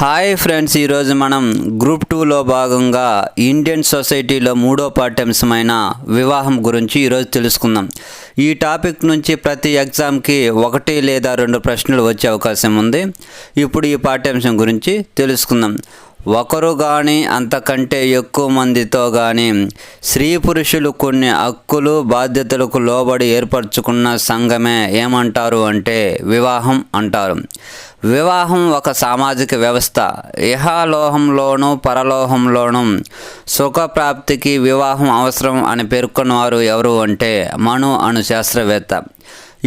Hi friends, ఈరోజు మనం group 2లో భాగంగా ఇండియన్ సొసైటీలో మూడో పాఠ్యాంశమైన వివాహం గురించి ఈరోజు తెలుసుకుందాం. ఈ టాపిక్ నుంచి ప్రతి ఎగ్జామ్కి 1 లేదా 2 ప్రశ్నలు వచ్చే అవకాశం ఉంది. ఇప్పుడు ఈ పాఠ్యాంశం గురించి తెలుసుకుందాం. ఒకరు కానీ అంతకంటే ఎక్కువ మందితో కానీ స్త్రీ పురుషులు కొన్ని హక్కులు బాధ్యతలకు లోబడి ఏర్పరచుకున్న సంఘమే ఏమంటారు అంటే వివాహం అంటారు. వివాహం ఒక సామాజిక వ్యవస్థ. ఇహలోహంలోనూ పరలోహంలోనూ సుఖప్రాప్తికి వివాహం అవసరం అని పేర్కొన్నవారు ఎవరు అంటే మను అను శాస్త్రవేత్త.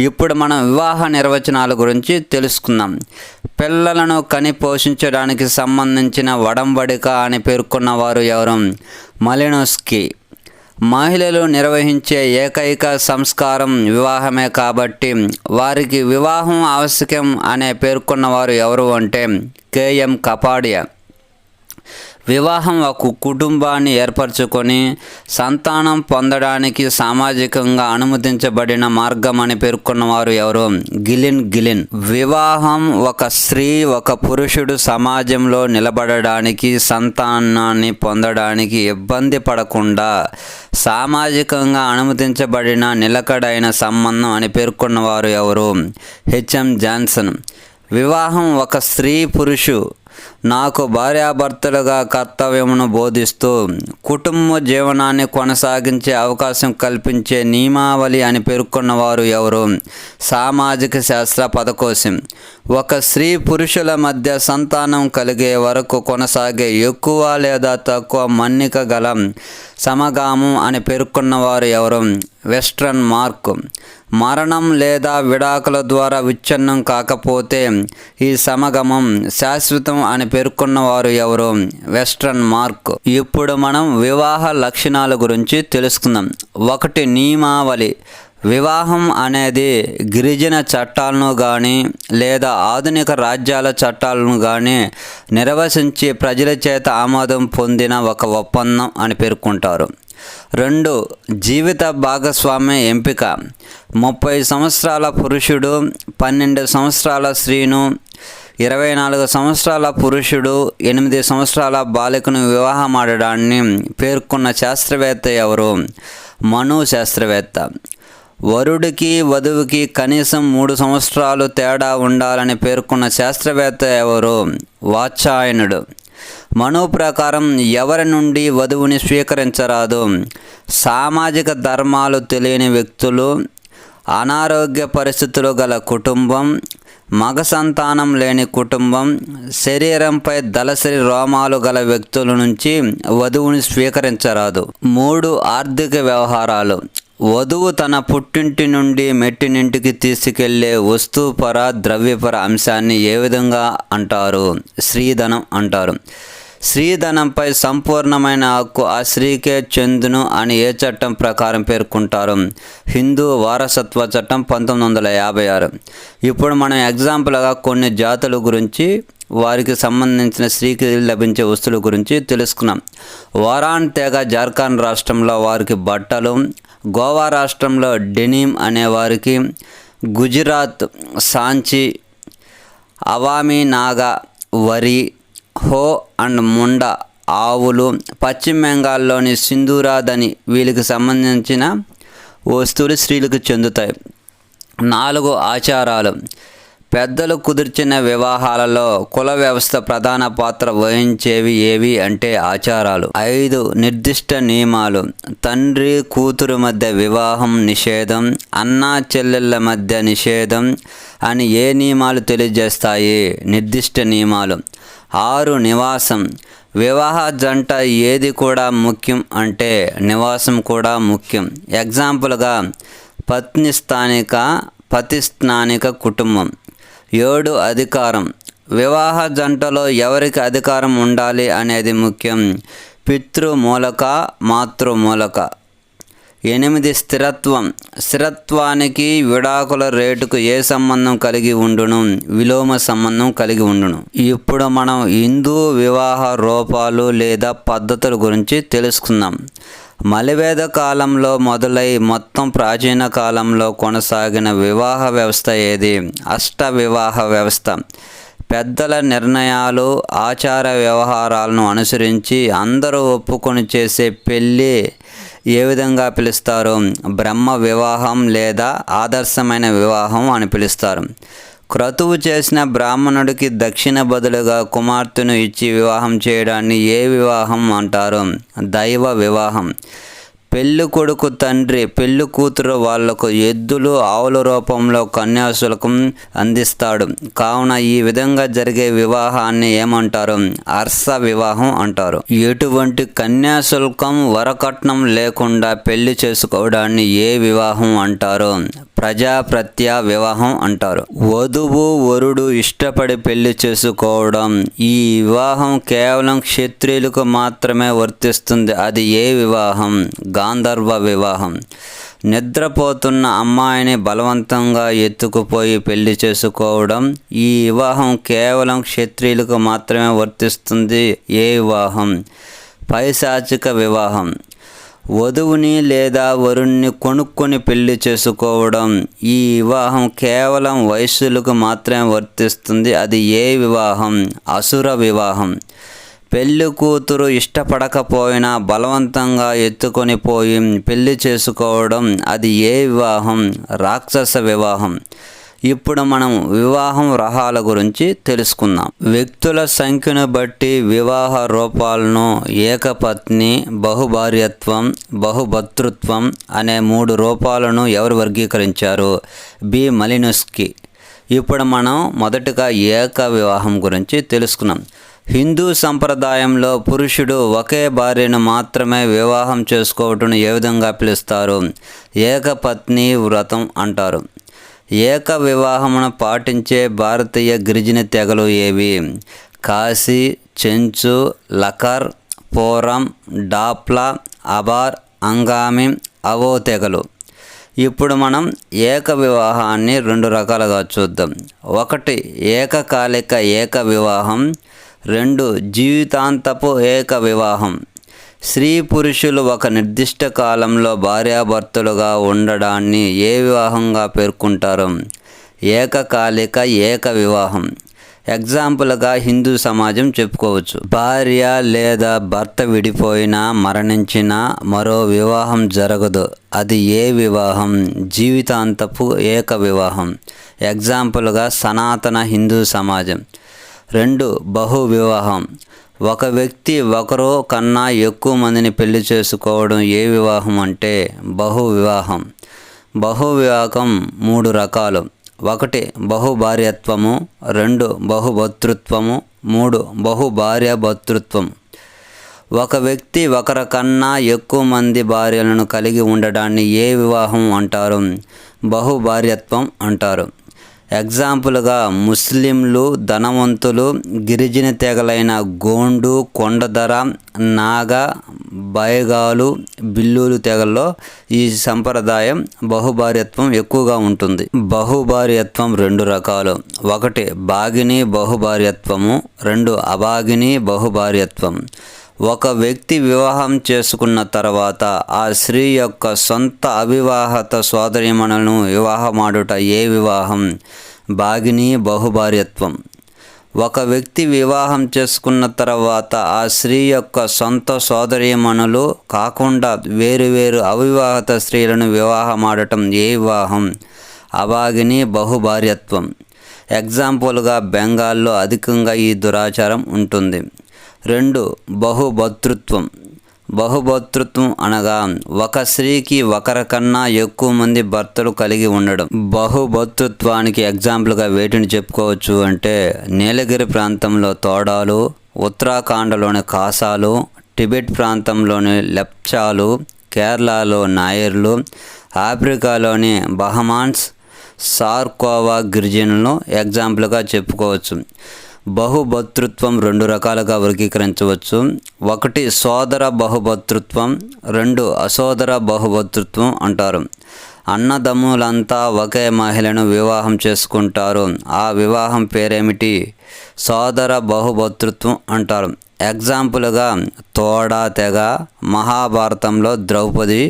ఇప్పుడు మనం వివాహ నిర్వచనాల గురించి తెలుసుకుందాం. పిల్లలను కని పోషించడానికి సంబంధించిన వడంబడిక అని పేర్కొన్నవారు ఎవరు? మలినోవ్స్కీ. మహిళలు నిర్వహించే ఏకైక సంస్కారం వివాహమే కాబట్టి వారికి వివాహం ఆవశ్యకం అనే పేర్కొన్నవారు ఎవరు అంటే కెఎం కపాడియా. వివాహం ఒక కుటుంబాన్ని ఏర్పరచుకొని సంతానం పొందడానికి సామాజికంగా అనుమతించబడిన మార్గం అని పేర్కొన్నవారు ఎవరు? గిలిన్. వివాహం ఒక స్త్రీ ఒక పురుషుడు సమాజంలో నిలబడడానికి సంతానాన్ని పొందడానికి ఇబ్బంది పడకుండా సామాజికంగా అనుమతించబడిన నిలకడైన సంబంధం అని పేర్కొన్నవారు ఎవరు? HM Johnson. వివాహం ఒక స్త్రీ పురుషు నాకు భార్యాభర్తలుగా కర్తవ్యమును బోధిస్తూ కుటుంబ జీవనాన్ని కొనసాగించే అవకాశం కల్పించే నియమావళి అని పేర్కొన్నవారు ఎవరు? సామాజిక శాస్త్ర పదకోశం. ఒక స్త్రీ పురుషుల మధ్య సంతానం కలిగే వరకు కొనసాగే ఎక్కువ లేదా తక్కువ మన్నిక గల సమగామం అని పేర్కొన్నవారు ఎవరు? Western mark. మరణం లేదా విడాకుల ద్వారా విచ్ఛిన్నం కాకపోతే ఈ సమగమం శాశ్వతం అని పేర్కొన్నవారు ఎవరు? Western mark. ఇప్పుడు మనం వివాహ లక్షణాల గురించి తెలుసుకుందాం. 1 నియమావళి. వివాహం అనేది గిరిజన చట్టాలను కానీ లేదా ఆధునిక రాజ్యాల చట్టాలను కానీ నిర్వచించి ప్రజల చేత ఆమోదం పొందిన ఒక ఒప్పందం అని పేర్కొంటారు. 2 జీవిత భాగస్వామ్య ఎంపిక. 30 సంవత్సరాల పురుషుడు 12 సంవత్సరాల స్త్రీను, 24 సంవత్సరాల పురుషుడు 8 సంవత్సరాల బాలికను వివాహమాడడాన్ని పేర్కొన్న శాస్త్రవేత్త ఎవరు? మను శాస్త్రవేత్త. వరుడికి వధువుకి కనీసం 3 సంవత్సరాలు తేడా ఉండాలని పేర్కొన్న శాస్త్రవేత్త ఎవరు? వాత్సాయనుడు. మను ప్రకారం ఎవరి నుండి వధువుని స్వీకరించరాదు? సామాజిక ధర్మాలు తెలియని వ్యక్తులు, అనారోగ్య పరిస్థితులు గల కుటుంబం, మగ సంతానం లేని కుటుంబం, శరీరంపై దళసరి రోమాలు గల వ్యక్తుల నుంచి వధువుని స్వీకరించరాదు. 3 ఆర్థిక వ్యవహారాలు. వధువు తన పుట్టింటి నుండి మెట్టినింటికి తీసుకెళ్లే వస్తుపర ద్రవ్యపర అంశాన్ని ఏ విధంగా అంటారు? స్త్రీధనం అంటారు. స్త్రీధనంపై సంపూర్ణమైన హక్కు ఆ స్త్రీకే చెందును అని ఏ చట్టం ప్రకారం పేర్కొంటారు? హిందూ వారసత్వ చట్టం 1956. ఇప్పుడు మనం ఎగ్జాంపుల్గా కొన్ని జాతుల గురించి వారికి సంబంధించిన స్త్రీకి లభించే వస్తువుల గురించి తెలుసుకున్నాం. వారాన్ తెగ జార్ఖండ్ రాష్ట్రంలో వారికి బట్టలు, గోవా రాష్ట్రంలో డెనిమ్ అనేవారికి, గుజరాత్ సాంచి, అవామీ నాగా వరి, హో అండ్ ముండా ఆవులు, పశ్చిమ బెంగాల్లోని సింధూరాదని వీళ్ళకి సంబంధించిన వస్తువులు స్త్రీలకు చెందుతాయి. 4 ఆచారాలు. పెద్దలు కుదిర్చిన వివాహాలలో కుల వ్యవస్థ ప్రధాన పాత్ర వహించేవి ఏవి అంటే ఆచారాలు. 5 నిర్దిష్ట నియమాలు. తండ్రి కూతురు మధ్య వివాహం నిషేధం, అన్నా చెల్లెళ్ళ మధ్య నిషేధం అని ఏ నియమాలు తెలియజేస్తాయి? నిర్దిష్ట నియమాలు. 6 నివాసం. వివాహ జంట ఏది కూడా ముఖ్యం అంటే నివాసం కూడా ముఖ్యం. ఎగ్జాంపుల్గా పత్ని స్థానిక, పతి స్థానిక కుటుంబం. 7 అధికారం. వివాహ జంటలో ఎవరికి అధికారం ఉండాలి అనేది ముఖ్యం. పితృమూలక, మాతృమూలక. 8 స్థిరత్వం. స్థిరత్వానికి విడాకుల రేటుకు ఏ సంబంధం కలిగి ఉండును? విలోమ సంబంధం కలిగి ఉండును. ఇప్పుడు మనం హిందూ వివాహ రూపాలు లేదా పద్ధతుల గురించి తెలుసుకుందాం. మలివేద కాలంలో మొదలై మొత్తం ప్రాచీన కాలంలో కొనసాగిన వివాహ వ్యవస్థ ఏది? అష్ట వివాహ వ్యవస్థ. పెద్దల నిర్ణయాలు, ఆచార వ్యవహారాలను అనుసరించి అందరూ ఒప్పుకొని చేసే పెళ్ళి ఏ విధంగా పిలుస్తారు? బ్రహ్మ వివాహం లేదా ఆదర్శమైన వివాహం అని పిలుస్తారు. క్రతువు చేసిన బ్రాహ్మణుడికి దక్షిణ బదులుగా కుమార్తెను ఇచ్చి వివాహం చేయడాన్ని ఏ వివాహం అంటారు? దైవ వివాహం. పెళ్ళి కొడుకు తండ్రి పెళ్ళి కూతురు వాళ్లకు ఎద్దులు, ఆవుల రూపంలో కన్యాశుల్కం అందిస్తాడు. కావున ఈ విధంగా జరిగే వివాహాన్ని ఏమంటారు? హర్ష వివాహం అంటారు. ఎటువంటి కన్యాశుల్కం, వరకట్నం లేకుండా పెళ్లి చేసుకోవడాన్ని ఏ వివాహం అంటారు? ప్రజాప్రత్య వివాహం అంటారు. వధువు వరుడు ఇష్టపడి పెళ్లి చేసుకోవడం. ఈ వివాహం కేవలం క్షత్రియులకు మాత్రమే వర్తిస్తుంది. అది ఏ వివాహం? గాంధర్వ వివాహం. నిద్రపోతున్న అమ్మాయిని బలవంతంగా ఎత్తుకుపోయి పెళ్లి చేసుకోవడం. ఈ వివాహం కేవలం క్షత్రియులకు మాత్రమే వర్తిస్తుంది. ఏ వివాహం? పైశాచిక వివాహం. వధువుని లేదా వరుణ్ణి కొనుక్కొని పెళ్లి చేసుకోవడం. ఈ వివాహం కేవలం వైశ్యులకు మాత్రమే వర్తిస్తుంది. అది ఏ వివాహం? అసుర వివాహం. పెళ్లి కూతురు ఇష్టపడకపోయినా బలవంతంగా ఎత్తుకొని పోయి పెళ్లి చేసుకోవడం. అది ఏ వివాహం? రాక్షస వివాహం. ఇప్పుడు మనం వివాహం రకాల గురించి తెలుసుకుందాం. వ్యక్తుల సంఖ్యను బట్టి వివాహ రూపాలను ఏకపత్ని, బహుభార్యత్వం, బహుభర్తృత్వం అనే 3 రూపాలను ఎవరు వర్గీకరించారు? బి. మలినోవ్స్కీ. ఇప్పుడు మనం మొదటగా ఏక వివాహం గురించి తెలుసుకున్నాం. హిందూ సంప్రదాయంలో పురుషుడు ఒకే భార్యను మాత్రమే వివాహం చేసుకోవటం ఏ విధంగా పిలుస్తారు? ఏకపత్ని వ్రతం అంటారు. ఏక వివాహమును పాటించే భారతీయ గిరిజన తెగలు ఏవి? కాశీ, చెంచు, లకర్, పోరం, డాప్లా, అబార్, అంగామి, అవో తెగలు. ఇప్పుడు మనం ఏక వివాహాన్ని 2 రకాలుగా చూద్దాం. 1 ఏకకాలిక ఏక వివాహం. 2 జీవితాంతపు ఏక వివాహం. స్త్రీ పురుషులు ఒక నిర్దిష్ట కాలంలో భార్యాభర్తలుగా ఉండడాన్ని ఏ వివాహంగా పేర్కొంటారు? ఏకకాలిక ఏక వివాహం. ఎగ్జాంపుల్గా హిందూ సమాజం చెప్పుకోవచ్చు. భార్య లేదా భర్త విడిపోయినా, మరణించినా మరో వివాహం జరగదు. అది ఏ వివాహం? జీవితాంతపు ఏక వివాహం. ఎగ్జాంపుల్గా సనాతన హిందూ సమాజం. 2 బహు వివాహం. ఒక వ్యక్తి ఒకరో కన్నా ఎక్కువ మందిని పెళ్లి చేసుకోవడం ఏ వివాహం అంటే బహు వివాహం. బహు వివాహం 3 రకాలు. 1 బహుభార్యత్వము, 2 బహుభర్తృత్వము, 3 బహుభార్యాభర్తృత్వం. ఒక వ్యక్తి ఒకరి కన్నా ఎక్కువ మంది భార్యలను కలిగి ఉండడాన్ని ఏ వివాహం అంటారు? బహుభార్యత్వం అంటారు. ఎగ్జాంపుల్గా ముస్లింలు, ధనవంతులు, గిరిజన తెగలైన గోండు, కొండదర, నాగ, బైగాలు, బిల్లులు తెగల్లో ఈ సంప్రదాయం బహుభార్యత్వం ఎక్కువగా ఉంటుంది. బహుభార్యత్వం 2 రకాలు. 1 భాగిని బహుభార్యత్వము, 2 అభాగిని బహుభార్యత్వం. ఒక వ్యక్తి వివాహం చేసుకున్న తర్వాత ఆ స్త్రీ యొక్క సొంత అవివాహిత సోదరీమణులను వివాహమాడుట ఏ వివాహం? భాగిని బహుభార్యత్వం. ఒక వ్యక్తి వివాహం చేసుకున్న తర్వాత ఆ స్త్రీ యొక్క సొంత సోదరీమణులు కాకుండా వేరువేరు అవివాహిత స్త్రీలను వివాహమాడటం ఏ వివాహం? అభాగిని బహుభార్యత్వం. ఎగ్జాంపుల్గా బెంగాల్లో అధికంగా ఈ దురాచారం ఉంటుంది. 2 బహుభర్తృత్వం. బహుభర్తృత్వం అనగా ఒక స్త్రీకి ఒకరి కన్నా ఎక్కువ మంది భర్తలు కలిగి ఉండడం. బహుభర్తృత్వానికి ఎగ్జాంపుల్గా వేటిని చెప్పుకోవచ్చు అంటే నీలగిరి ప్రాంతంలో తోడాలు, ఉత్తరాఖండ్లోని కాసాలు, టిబెట్ ప్రాంతంలోని లెప్చాలు, కేరళలో నాయర్లు, ఆఫ్రికాలోని బహమాన్స్, సార్కోవా గిరిజనులను ఎగ్జాంపుల్గా చెప్పుకోవచ్చు. బహుభర్తృత్వం 2 రకాలుగా వర్గీకరించవచ్చు. 1 సోదర బహుభర్తృత్వం, 2 అసోదర బహుభర్తృత్వం అంటారు. అన్నదమ్ములంతా ఒకే మహిళను వివాహం చేసుకుంటారు. ఆ వివాహం పేరేమిటి? సోదర బహుభర్తృత్వం అంటారు. ఎగ్జాంపుల్గా తోడా తెగ, మహాభారతంలో ద్రౌపది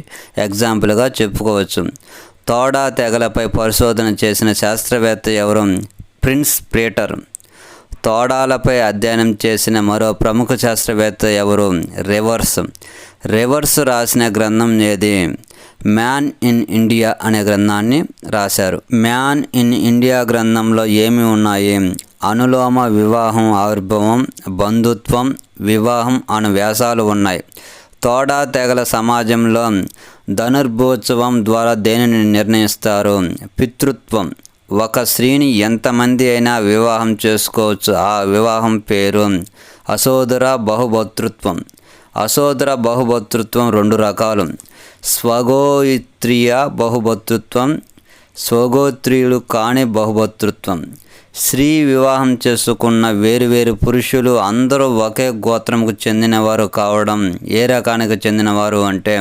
ఎగ్జాంపుల్గా చెప్పుకోవచ్చు. తోడా తెగలపై పరిశోధన చేసిన శాస్త్రవేత్త ఎవరు? Prince Peter. తోడాలపై అధ్యయనం చేసిన మరో ప్రముఖ శాస్త్రవేత్త ఎవరు? రివర్స్ రాసిన గ్రంథం ఏది? మ్యాన్ ఇన్ ఇండియా అనే గ్రంథాన్ని రాశారు. మ్యాన్ ఇన్ ఇండియా గ్రంథంలో ఏమి ఉన్నాయి? అనులోమ వివాహం, ఆవిర్భావం, బంధుత్వం, వివాహం అను వ్యాసాలు ఉన్నాయి. తోడా తెగల సమాజంలో ధనుర్భోత్సవం ద్వారా దేనిని నిర్ణయిస్తారు? పితృత్వం. ఒక స్త్రీని ఎంతమంది అయినా వివాహం చేసుకోవచ్చు. ఆ వివాహం పేరు అసోదర బహుభర్తృత్వం. అసోదర బహుభర్తృత్వం రెండు రకాలు: స్వగోత్రీయ బహుభర్తృత్వం, స్వగోత్రీయులు కాని బహుభర్తృత్వం. స్త్రీ వివాహం చేసుకున్న వేరువేరు పురుషులు అందరూ ఒకే గోత్రంకు చెందినవారు కావడం ఏ రకానికి చెందినవారు అంటే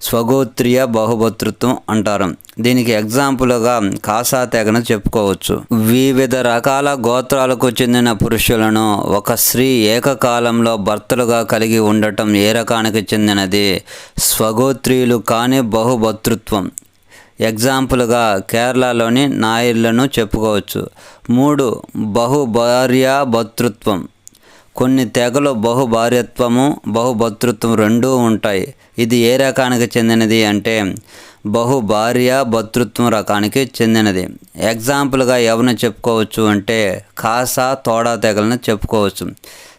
స్వగోత్రీయ బహుభర్తృత్వం అంటారు. దీనికి ఎగ్జాంపుల్గా కాసా తెగను చెప్పుకోవచ్చు. వివిధ రకాల గోత్రాలకు చెందిన పురుషులను ఒక స్త్రీ ఏకకాలంలో భర్తలుగా కలిగి ఉండటం ఏ రకానికి చెందినది? స్వగోత్రీయులు కాని బహుభర్తృత్వం. ఎగ్జాంపుల్గా కేరళలోని నాయర్లను చెప్పుకోవచ్చు. 3. బహుభార్యాభర్తృత్వం. కొన్ని తెగలు బహుభార్యత్వము, బహుభర్తృత్వం రెండూ ఉంటాయి. ఇది ఏ రకానికి చెందినది అంటే బహుభార్యాభర్తృత్వం రకానికి చెందినది. ఎగ్జాంపుల్గా ఎవరిని చెప్పుకోవచ్చు అంటే కాసా, తోడా తెగలను చెప్పుకోవచ్చు.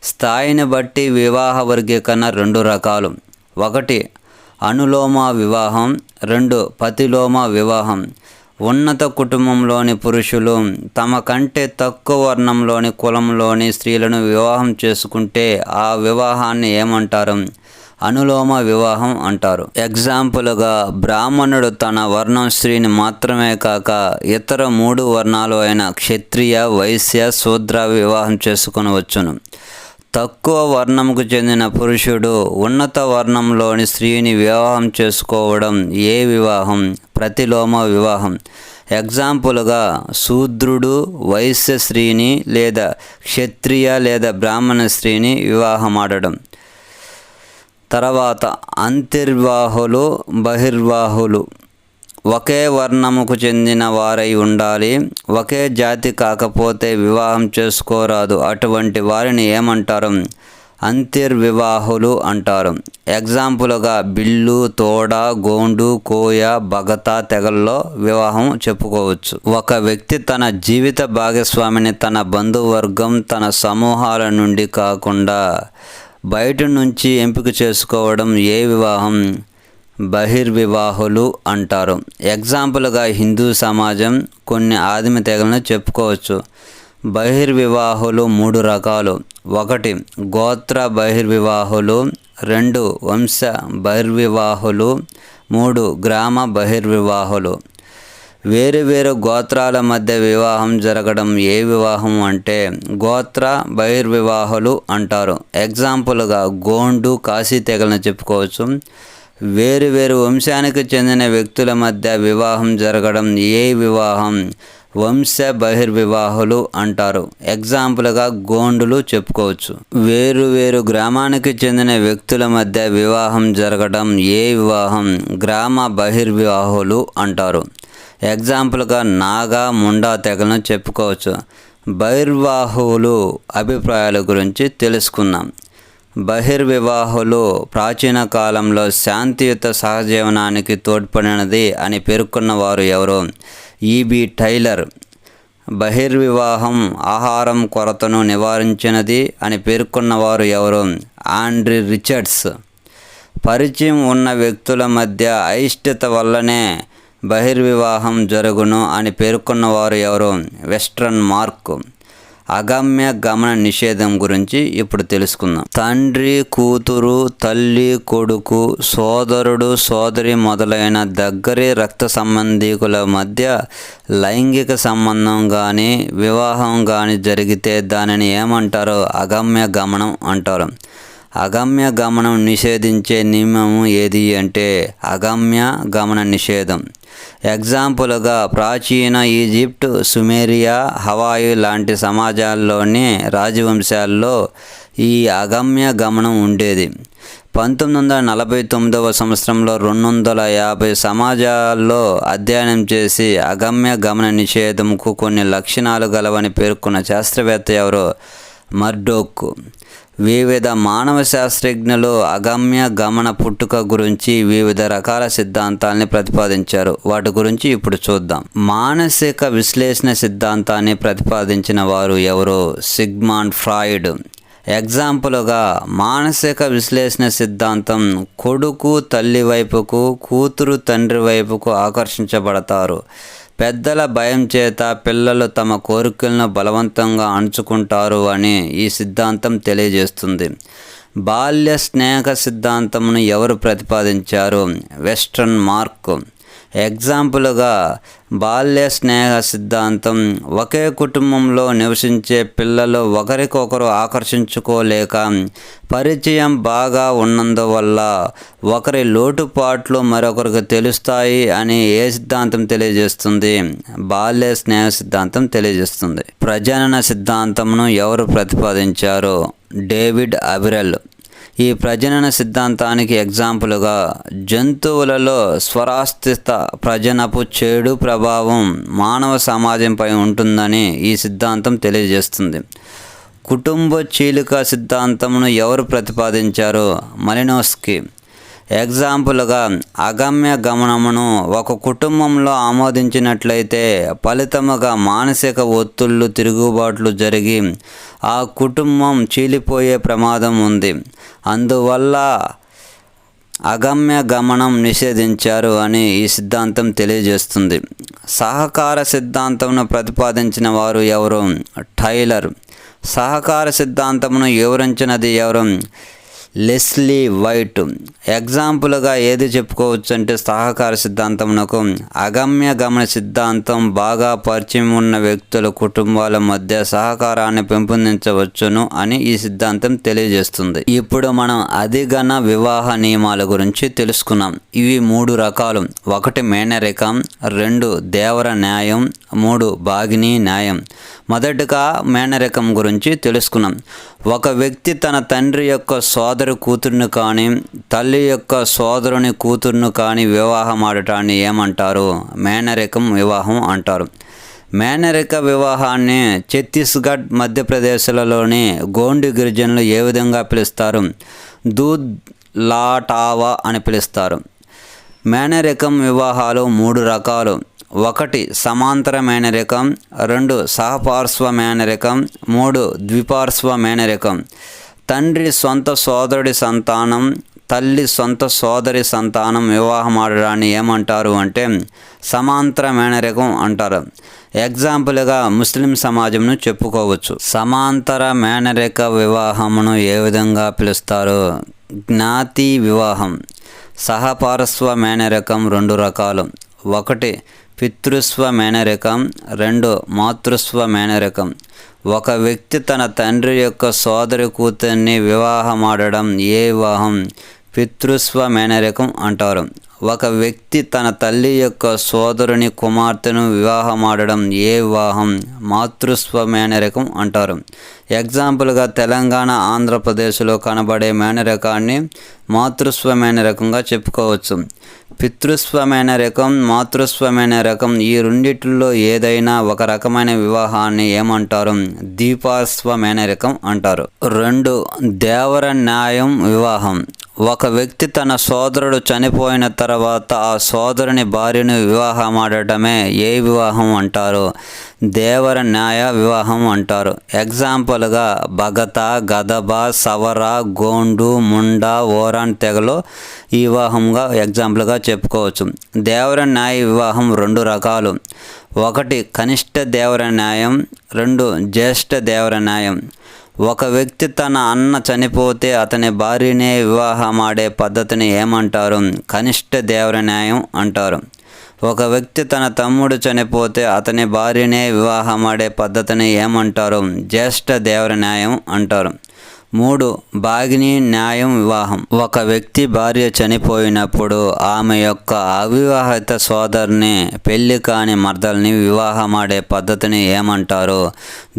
స్థాయిని బట్టి వివాహ వర్గీకరణ రెండు రకాలు: 1. అనులోమ వివాహం, 2. పతిలోమ వివాహం. ఉన్నత కుటుంబంలోని పురుషులు తమ కంటే తక్కువ వర్ణంలోని కులంలోని స్త్రీలను వివాహం చేసుకుంటే ఆ వివాహాన్ని ఏమంటారు? అనులోమ వివాహం అంటారు. ఎగ్జాంపుల్గా బ్రాహ్మణుడు తన వర్ణం స్త్రీని మాత్రమే కాక ఇతర 3 వర్ణాలు అయిన క్షత్రియ, వైశ్య, శూద్ర వివాహం చేసుకొనవచ్చును. తక్కువ వర్ణంకు చెందిన పురుషుడు ఉన్నత వర్ణంలోని స్త్రీని వివాహం చేసుకోవడం ఏ వివాహం? ప్రతిలోమ వివాహం. ఎగ్జాంపుల్గా శూద్రుడు వైశ్య స్త్రీని లేదా క్షత్రియ లేదా బ్రాహ్మణ స్త్రీని వివాహమాడడం. తర్వాత అంతర్వివాహులు, బహిర్వివాహులు. ఒకే వర్ణముకు చెందిన వారై ఉండాలి. ఒకే జాతి కాకపోతే వివాహం చేసుకోరాదు. అటువంటి వారిని ఏమంటారు? అంతర్వివాహులు అంటారు. ఎగ్జాంపుల్గా బిల్లు, తోడ, గోండు, కోయ, బగత తెగల్లో వివాహం చెప్పుకోవచ్చు. ఒక వ్యక్తి తన జీవిత భాగస్వామిని తన బంధువర్గం, తన సమూహాల నుండి కాకుండా బయట నుంచి ఎంపిక చేసుకోవడం ఏ వివాహం? బహిర్వివాహులు అంటారు. ఎగ్జాంపుల్గా హిందూ సమాజం, కొన్ని ఆదిమ తెగలను చెప్పుకోవచ్చు. బహిర్వివాహులు 3 రకాలు: 1. గోత్ర బహిర్వివాహులు, 2. వంశ బహిర్వివాహులు, 3. గ్రామ బహిర్వివాహులు. వేరువేరు గోత్రాల మధ్య వివాహం జరగడం ఏ వివాహం అంటే గోత్ర బహిర్వివాహులు అంటారు. ఎగ్జాంపుల్గా గోండు, కాశీ తెగలను చెప్పుకోవచ్చు. వేరువేరు వంశానికి చెందిన వ్యక్తుల మధ్య వివాహం జరగడం ఏ వివాహం? వంశ బహిర్వివాహులు అంటారు. ఎగ్జాంపుల్గా గోండులు చెప్పుకోవచ్చు. వేరువేరు గ్రామానికి చెందిన వ్యక్తుల మధ్య వివాహం జరగడం ఏ వివాహం? గ్రామ బహిర్వివాహులు అంటారు. ఎగ్జాంపుల్గా నాగా, ముండా తెగలను చెప్పుకోవచ్చు. బహిర్వివాహులు అభిప్రాయాల గురించి తెలుసుకుందాం. బహిర్వివాహులు ప్రాచీన కాలంలో శాంతియుత సహజీవనానికి తోడ్పడినది అని పేర్కొన్నవారు ఎవరు? EB tailor. బహిర్వివాహం ఆహారం కొరతను నివారించినది అని పేర్కొన్నవారు ఎవరు? Andre Richards. పరిచయం ఉన్న వ్యక్తుల మధ్య అయిష్టత వల్లనే బహిర్వివాహం జరుగును అని పేర్కొన్నవారు ఎవరు? Westermarck. అగమ్య గమన నిషేధం గురించి ఇప్పుడు తెలుసుకుందాం. తండ్రి, కూతురు, తల్లి, కొడుకు, సోదరుడు, సోదరి మొదలైన దగ్గరి రక్త సంబంధీకుల మధ్య లైంగిక సంబంధం కానీ వివాహం కానీ జరిగితే దానిని ఏమంటారు? అగమ్య గమనం అంటారు. అగమ్య గమనం నిషేధించే నియమం ఏది అంటే అగమ్య గమన నిషేధం. ఎగ్జాంపుల్గా ప్రాచీన ఈజిప్ట్, సుమేరియా, హవాయి లాంటి సమాజాల్లోని రాజవంశాల్లో ఈ అగమ్య గమనం ఉండేది. 1949 సంవత్సరంలో 250 సమాజాల్లో అధ్యయనం చేసి అగమ్య గమన నిషేధంకు కొన్ని లక్షణాలు గలవని పేర్కొన్న శాస్త్రవేత్త ఎవరో మర్డోక్. వివిధ మానవ శాస్త్రజ్ఞులు అగమ్య గమన పుట్టుక గురించి వివిధ రకాల సిద్ధాంతాలని ప్రతిపాదించారు. వాటి గురించి ఇప్పుడు చూద్దాం. మానసిక విశ్లేషణ సిద్ధాంతాన్ని ప్రతిపాదించిన వారు ఎవరో సిగ్మండ్ ఫ్రాయిడ్. ఎగ్జాంపుల్గా మానసిక విశ్లేషణ సిద్ధాంతం కొడుకు తల్లి వైపుకు, కూతురు తండ్రి వైపుకు ఆకర్షించబడతారు. పెద్దల భయం చేత పిల్లలు తమ కోరికలను బలవంతంగా అణుచుకుంటారు అని ఈ సిద్ధాంతం తెలియజేస్తుంది. బాల్య స్నేహ సిద్ధాంతమును ఎవరు ప్రతిపాదించారు? Western mark. ఎగ్జాంపుల్గా బాల్య స్నేహ సిద్ధాంతం ఒకే కుటుంబంలో నివసించే పిల్లలు ఒకరికొకరు ఆకర్షించుకోలేక పరిచయం బాగా ఉన్నందువల్ల ఒకరి లోటుపాట్లు మరొకరికి తెలుస్తాయి అని ఏ సిద్ధాంతం తెలియజేస్తుంది? బాల్య స్నేహ సిద్ధాంతం తెలియజేస్తుంది. ప్రజనన సిద్ధాంతంను ఎవరు ప్రతిపాదించారు? డేవిడ్ అబెరెల్. ఈ ప్రజనన సిద్ధాంతానికి ఎగ్జాంపుల్గా జంతువులలో స్వరాస్థిత ప్రజనపు చెడు ప్రభావం మానవ సమాజంపై ఉంటుందని ఈ సిద్ధాంతం తెలియజేస్తుంది. కుటుంబ చీలిక సిద్ధాంతంను ఎవరు ప్రతిపాదించారు? మలినోవ్స్కీ. ఎగ్జాంపుల్గా అగమ్య గమనమును ఒక కుటుంబంలో ఆమోదించినట్లయితే ఫలితముగా మానసిక ఒత్తిళ్లు, తిరుగుబాట్లు జరిగి ఆ కుటుంబం చీలిపోయే ప్రమాదం ఉంది. అందువల్ల అగమ్య గమనం నిషేధించారు అని ఈ సిద్ధాంతం తెలియజేస్తుంది. సహకార సిద్ధాంతంను ప్రతిపాదించిన వారు ఎవరు? టైలర్. సహకార సిద్ధాంతమును వివరించినది ఎవరు? Leslie white. ఎగ్జాంపుల్గా ఏది చెప్పుకోవచ్చు అంటే సహకార సిద్ధాంతమునకు అగమ్య గమన సిద్ధాంతం బాగా పరిచయం ఉన్న వ్యక్తుల కుటుంబాల మధ్య సహకారాన్ని పెంపొందించవచ్చును అని ఈ సిద్ధాంతం తెలియజేస్తుంది. ఇప్పుడు మనం అధిగణ వివాహ నియమాల గురించి తెలుసుకున్నాం. ఇవి 3 రకాలు. 1 మేనరికం, 2 దేవర న్యాయం, 3 భాగిని న్యాయం. మొదటగా మేనరికం గురించి తెలుసుకున్నాం. ఒక వ్యక్తి తన తండ్రి యొక్క సోదరి కూతురును కానీ తల్లి యొక్క సోదరుని కూతురును కానీ వివాహం ఆడటాన్ని ఏమంటారు? మేనరికం వివాహం అంటారు. మేనరిక వివాహాన్ని ఛత్తీస్గఢ్, మధ్యప్రదేశ్లలోని గోండి గిరిజనులు ఏ విధంగా పిలుస్తారు? దూద్ లాటావా అని పిలుస్తారు. మేనరికం వివాహాలు 3 రకాలు. 1 సమాంతర మేనరికం, 2 సహపార్శ్వ మేనరికం, 3 ద్విపార్శ్వ మేనరికం. తండ్రి సొంత సోదరుడి సంతానం, తల్లి సొంత సోదరి సంతానం వివాహం ఆడడాన్ని ఏమంటారు అంటే సమాంతర మేనరికం అంటారు. ఎగ్జాంపుల్గా ముస్లిం సమాజంను చెప్పుకోవచ్చు. సమాంతర మేనరిక వివాహమును ఏ విధంగా పిలుస్తారు? జ్ఞాతి వివాహం. సహపార్శ్వ మేనరికం 2 రకాలు. 1 పితృస్వ మేనరికం, 2 మాతృస్వ మేనరికం. ఒక వ్యక్తి తన తండ్రి యొక్క సోదరి కూతుర్ని వివాహమాడడం ఏ వివాహం? పితృస్వ మేనరికం అంటారు. ఒక వ్యక్తి తన తల్లి యొక్క సోదరుని కుమార్తెను వివాహమాడడం ఏ వివాహం? మాతృస్వ మేనరికం అంటారు. ఎగ్జాంపుల్గా తెలంగాణ, ఆంధ్రప్రదేశ్లో కనబడే మేనరికాన్ని మాతృస్వ మేనరికంగా చెప్పుకోవచ్చు. పితృస్వ మేనరికం, మాతృస్వ మేనరికం ఈ రెండిటిలో ఏదైనా ఒక రకమైన వివాహాన్ని ఏమంటారు? ద్విపార్శ్వ మేనరికం అంటారు. 2 దేవర న్యాయం వివాహం. ఒక వ్యక్తి తన సోదరుడు చనిపోయిన తర్వాత ఆ సోదరుని భార్యను వివాహమాడటమే ఏ వివాహం అంటారు? దేవర న్యాయ వివాహం అంటారు. ఎగ్జాంపుల్గా భగత, గదబ, సవర, గోండు, ముండ, ఓరాన్ తెగలో ఈ వివాహంగా ఎగ్జాంపుల్గా చెప్పుకోవచ్చు. దేవర న్యాయ వివాహం 2 రకాలు. 1 కనిష్ట దేవర న్యాయం, 2 జ్యేష్ఠ దేవర న్యాయం. ఒక వ్యక్తి తన అన్న చనిపోతే అతని భార్యనే వివాహమాడే పద్ధతిని ఏమంటారు? కనిష్ట దేవర న్యాయం అంటారు. ఒక వ్యక్తి తన తమ్ముడు చనిపోతే అతని భార్యనే వివాహమాడే పద్ధతిని ఏమంటారు? జ్యేష్ఠ దేవర న్యాయం అంటారు. 3. భాగిని న్యాయం వివాహం. ఒక వ్యక్తి భార్య చనిపోయినప్పుడు ఆమె యొక్క అవివాహిత సోదరుని పెళ్లి కాని మర్దల్ని వివాహమాడే పద్ధతిని ఏమంటారు?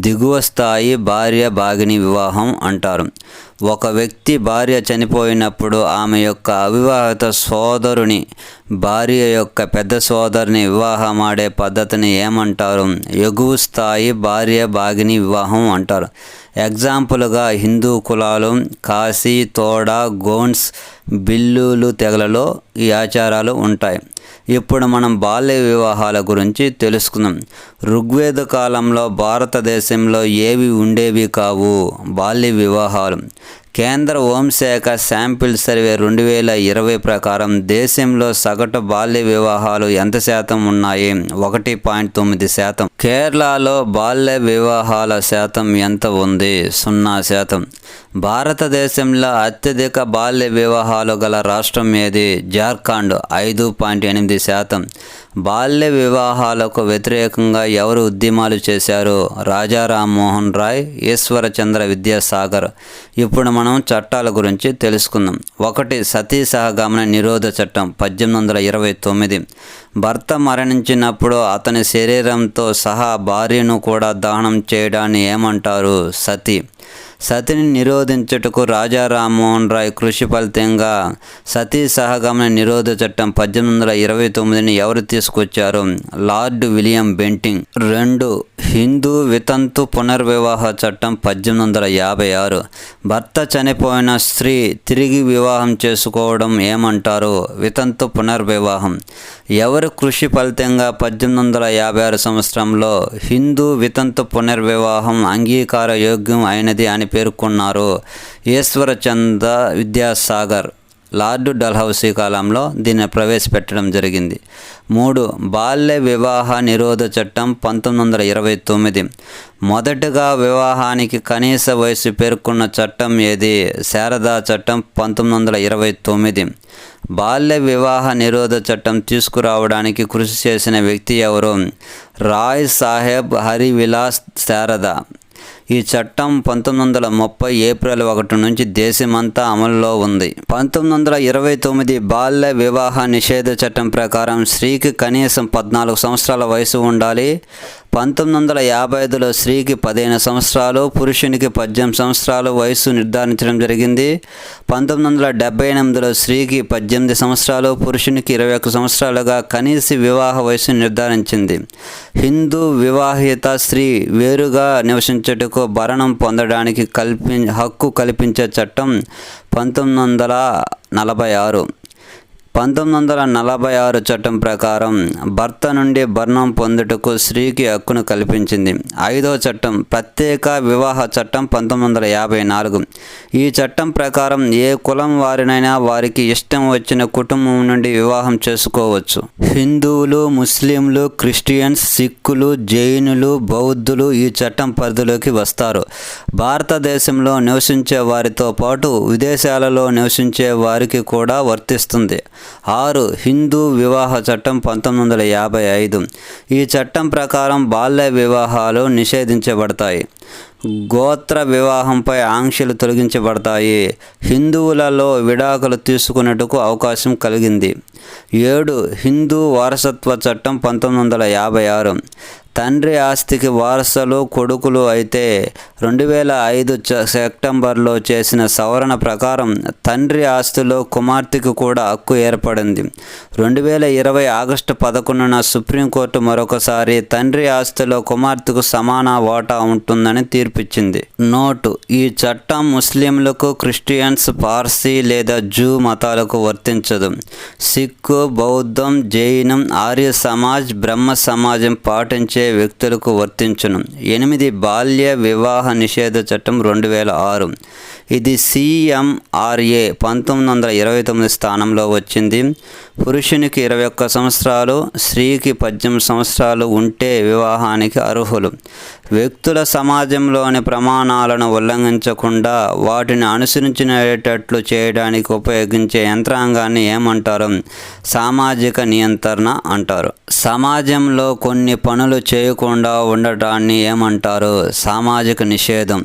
దిగువ స్థాయి భార్య భాగిని వివాహం అంటారు. ఒక వ్యక్తి భార్య చనిపోయినప్పుడు ఆమె యొక్క అవివాహిత సోదరుని భార్య యొక్క పెద్ద సోదరుని వివాహమాడే పద్ధతిని ఏమంటారు? ఎగువ స్థాయి భార్య భాగిని వివాహం అంటారు. ఎగ్జాంపుల్గా హిందూ కులాలు, కాశీ, తోడ, గోండ్స్, బిల్లులు తెగలలో ఈ ఆచారాలు ఉంటాయి. ఇప్పుడు మనం బాల్య వివాహాల గురించి తెలుసుకుందాం. ఋగ్వేద కాలంలో భారతదేశంలో ఏవి ఉండేవి కావు? బాల్య వివాహాలు. కేంద్ర హోంశాఖ శాంపిల్ సర్వే 2020 ప్రకారం దేశంలో సగటు బాల్య వివాహాలు ఎంత శాతం ఉన్నాయి? 1.9%. కేరళలో బాల్య వివాహాల శాతం ఎంత ఉంది? 0%. భారతదేశంలో అత్యధిక బాల్య వివాహాలు గల రాష్ట్రం ఏది? జార్ఖండ్ 5.8%. బాల్య వివాహాలకు వ్యతిరేకంగా ఎవరు ఉద్యమాలు చేశారు? రాజా రామ్మోహన్ రాయ్, ఈశ్వరచంద్ర విద్యాసాగర్. ఇప్పుడు మనం చట్టాల గురించి తెలుసుకుందాం. 1. సతీ సహగమన నిరోధ చట్టం 1829. భర్త మరణించినప్పుడు అతని శరీరంతో సహా భార్యను కూడా దహనం చేయడాన్ని ఏమంటారు? సతి. సతిని నిరోధించుటకు రాజా రామ్మోహన్ రాయ్ కృషి ఫలితంగా సతీ సహగమన నిరోధ చట్టం 1829ని ఎవరు తీసుకొచ్చారు? Lord William Bentinck. 2. హిందూ వితంతు పునర్వివాహ చట్టం 1856. భర్త చనిపోయిన స్త్రీ తిరిగి వివాహం చేసుకోవడం ఏమంటారు? వితంతు పునర్వివాహం. ఎవరు కృషి ఫలితంగా 1856 సంవత్సరంలో హిందూ వితంతు పునర్వివాహం అంగీకార యోగ్యం అయినది అని పేర్కొన్నారు? ఈశ్వరచంద్ర విద్యాసాగర్. లార్డ్ డల్హౌసీ కాలంలో దీన్ని ప్రవేశపెట్టడం జరిగింది. 3. బాల్య వివాహ నిరోధ చట్టం 1929. మొదటగా వివాహానికి కనీస వయసు పేర్కొన్న చట్టం ఏది? శారదా చట్టం 1929. బాల్య వివాహ నిరోధ చట్టం తీసుకురావడానికి కృషి చేసిన వ్యక్తి ఎవరు? రాయ్ సాహెబ్ హరివిలాస్ శారదా. ఈ చట్టం 1930 ఏప్రిల్ 1 నుంచి దేశమంతా అమలులో ఉంది. 1929 బాల్య వివాహ నిషేధ చట్టం ప్రకారం స్త్రీకి కనీసం 14 సంవత్సరాల వయసు ఉండాలి. 1955లో స్త్రీకి 15 సంవత్సరాలు, పురుషునికి 18 సంవత్సరాలు వయసు నిర్ధారించడం జరిగింది. 1978లో స్త్రీకి 18 సంవత్సరాలు, పురుషునికి 21 సంవత్సరాలుగా కనీస వివాహ వయసు నిర్ధారించింది. హిందూ వివాహిత స్త్రీ వేరుగా నివసించుటకు భరణం పొందడానికి హక్కు కల్పించే చట్టం 1946. 1946 చట్టం ప్రకారం భర్త నుండి భరణం పొందుటకు స్త్రీకి హక్కును కల్పించింది. 5వ చట్టం ప్రత్యేక వివాహ చట్టం 1954. ఈ చట్టం ప్రకారం ఏ కులం వారినైనా వారికి ఇష్టం వచ్చిన కుటుంబం నుండి వివాహం చేసుకోవచ్చు. హిందువులు, ముస్లింలు, క్రిస్టియన్స్, సిక్కులు, జైనులు, బౌద్ధులు ఈ చట్టం పరిధిలోకి వస్తారు. భారతదేశంలో నివసించే వారితో పాటు విదేశాలలో నివసించే వారికి కూడా వర్తిస్తుంది. 6. హిందూ వివాహ చట్టం 1955. ఈ చట్టం ప్రకారం బాల్య వివాహాలు నిషేధించబడతాయి. గోత్ర వివాహంపై ఆంక్షలు తొలగించబడతాయి. హిందువులలో విడాకులు తీసుకునేందుకు అవకాశం కలిగింది. 7. హిందూ వారసత్వ చట్టం 1956. తండ్రి ఆస్తికి వారసులు కొడుకులు అయితే 2005 సెప్టెంబర్లో చేసిన సవరణ ప్రకారం తండ్రి ఆస్తిలో కుమార్తెకు కూడా హక్కు ఏర్పడింది. 2020 ఆగస్టు 11న సుప్రీంకోర్టు మరొకసారి తండ్రి ఆస్తిలో కుమార్తెకు సమాన వాటా ఉంటుందని తీర్పిచ్చింది. నోటు: ఈ చట్టం ముస్లింలకు, క్రిస్టియన్స్, పార్సీ లేదా జూ మతాలకు వర్తించదు. సిక్కు, బౌద్ధం, జైనం, ఆర్య సమాజ్, బ్రహ్మ సమాజం పాటించే వ్యక్తులకు వర్తించును. 8. బాల్య వివాహ నిషేధ చట్టం 2006. ఇది CMRA 1929 స్థానంలో వచ్చింది. పురుషునికి 21 సంవత్సరాలు, స్త్రీకి 18 సంవత్సరాలు ఉంటే వివాహానికి అర్హులు. వ్యక్తుల సమాజంలోని ప్రమాణాలను ఉల్లంఘించకుండా వాటిని అనుసరించేటట్లు చేయడానికి ఉపయోగించే యంత్రాంగాన్ని ఏమంటారు? సామాజిక నియంత్రణ అంటారు. సమాజంలో కొన్ని పనులు చేయకుండా ఉండటాన్ని ఏమంటారు? సామాజిక నిషేధం.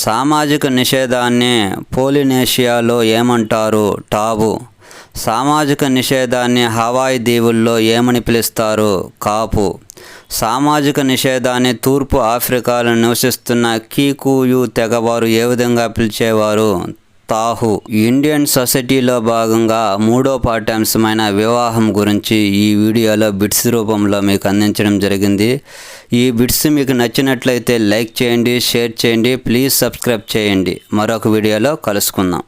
సామాజిక నిషేధాన్ని నిషేధాన్ని పోలినేషియాలో ఏమంటారు? టాబు. సామాజిక నిషేధాన్ని హవాయి దీవుల్లో ఏమని పిలుస్తారు? కాపు. సామాజిక నిషేధాన్ని తూర్పు ఆఫ్రికాలో నివసిస్తున్న కీకుయు తెగవారు ఏ విధంగా పిలిచేవారు? తాహు. ఇండియన్ సొసైటీలో భాగంగా 3వ పాఠ్యాంశమైన వివాహం గురించి ఈ వీడియోలో బిట్స్ రూపంలో మీకు అందించడం జరిగింది. ఈ బిట్స్ మీకు నచ్చినట్లయితే లైక్ చేయండి, షేర్ చేయండి, ప్లీజ్ సబ్స్క్రైబ్ చేయండి. మరొక వీడియోలో కలుసుకుందాం.